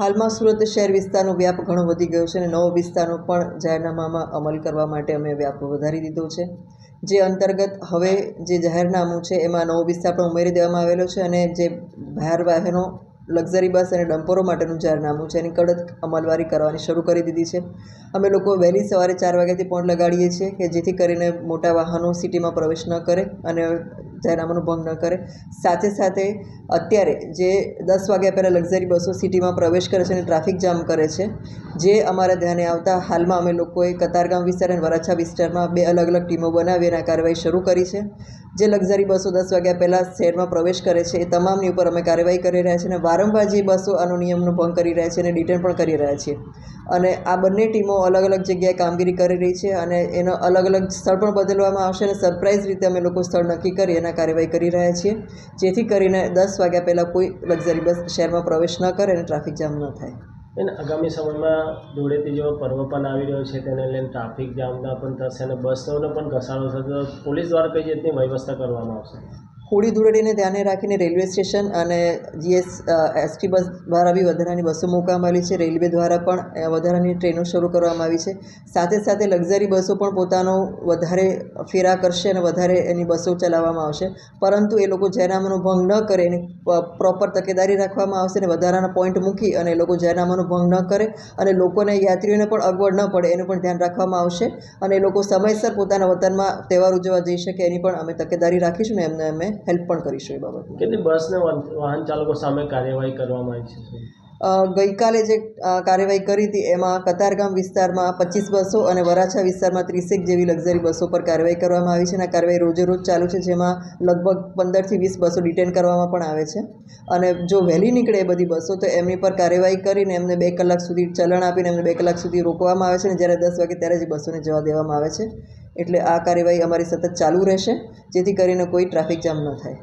હાલમાં સુરત શહેર વિસ્તારનો વ્યાપ ઘણો વધી ગયો છે અને નવો વિસ્તારનો પણ જાહેરનામામાં અમલ કરવા માટે અમે વ્યાપ વધારી દીધો છે, જે અંતર્ગત હવે જે જાહેરનામું છે એમાં નવો વિસ્તાર પણ ઉમેરી દેવામાં આવેલો છે અને જે ભાર વાહનો, લક્ઝરી બસ અને ડમ્પરો માટેનું જાહેરનામું છે એની કડક અમલવારી કરવાની શરૂ કરી દીધી છે। અમે લોકો વહેલી સવારે 4 વાગ્યાથી પોઈન્ટ લગાડીએ છીએ કે જેથી કરીને મોટા વાહનો સિટીમાં પ્રવેશ ન કરે અને જાહેરનામાનો ભંગ ન કરે। સાથે સાથે અત્યારે જે 10 વાગ્યા પહેલાં લક્ઝરી બસો સિટીમાં પ્રવેશ કરે છે અને ટ્રાફિક જામ કરે છે, જે અમારા ધ્યાને આવતા હાલમાં અમે લોકોએ કતારગામ વિસ્તાર અને વરાછા વિસ્તારમાં 2 અલગ અલગ ટીમો બનાવી અને કાર્યવાહી શરૂ કરી છે। જે લક્ઝરી બસો 10 વાગ્યા પહેલાં શહેરમાં પ્રવેશ કરે છે એ તમામની ઉપર અમે કાર્યવાહી કરી રહ્યા છીએ અને વારંવાર જે બસો આનો નિયમનો ભંગ કરી રહ્યા છે અને ડિટેન પણ કરી રહ્યા છીએ અને આ બંને ટીમો અલગ અલગ જગ્યાએ કામગીરી કરી રહી છે અને એનો અલગ અલગ સ્થળ પણ બદલવામાં આવશે અને સરપ્રાઇઝ રીતે અમે લોકો સ્થળ નક્કી કરી એના કાર્યવાહી કરી રહ્યા છીએ, જેથી કરીને 10 વાગ્યા પહેલાં કોઈ લક્ઝરી બસ શહેરમાં પ્રવેશ ન કરે અને ટ્રાફિક જામ ન થાય। અને આગામી સમયમાં ધૂળેટી જેવો પર્વ પણ આવી રહ્યો છે, તેને લઈને ટ્રાફિક જામના પણ થશે અને બસોનો પણ ઘસારો થશે, તો પોલીસ દ્વારા કઈ રીતની વ્યવસ્થા કરવામાં આવશે? હોળી ધૂળેટીને ધ્યાને રાખીને રેલવે સ્ટેશન અને એસટી બસ દ્વારા બી વધારાની બસો મૂકવામાં આવી છે। રેલવે દ્વારા પણ વધારાની ટ્રેનો શરૂ કરવામાં આવી છે। સાથે સાથે લક્ઝરી બસો પણ પોતાનો વધારે ફેરા કરશે અને વધારે એની બસો ચલાવવામાં આવશે, પરંતુ એ લોકો જાહેરનામાનો ભંગ ન કરે એની પ્રોપર તકેદારી રાખવામાં આવશે અને વધારાના પોઈન્ટ મૂકી અને એ લોકો જાહેરનામાનો ભંગ ન કરે અને લોકોને, યાત્રીઓને પણ અગવડ ન પડે એનું પણ ધ્યાન રાખવામાં આવશે અને એ લોકો સમયસર પોતાના વતનમાં તહેવાર ઉજવવા જઈ શકે એની પણ અમે તકેદારી રાખીશું ને એમને અમે હેલ્પ પણ કરીશું એ બાબતમાં। કેટલી બસને વાહન ચાલકો સામે કાર્યવાહી કરવામાં આવી છે? ગઈકાલે જે કાર્યવાહી કરી હતી એમાં કતારગામ વિસ્તારમાં 25 બસો અને વરાછા વિસ્તારમાં 30 જેવી લક્ઝરી બસો પર કાર્યવાહી કરવામાં આવી છે અને આ કાર્યવાહી રોજે રોજ ચાલુ છે, જેમાં લગભગ 15થી 20 બસો ડિટેન કરવામાં પણ આવે છે અને જો વહેલી નીકળે એ બધી બસો તો એમની પર કાર્યવાહી કરીને એમને 2 કલાક સુધી ચલણ આપીને એમને 2 કલાક સુધી રોકવામાં આવે છે અને જ્યારે 10 વાગે ત્યારે જ બસોને જવા દેવામાં આવે છે। એટલે આ કાર્યવાહી અમારી સતત ચાલુ રહેશે, જેથી કરીને કોઈ ટ્રાફિક જામ ન થાય।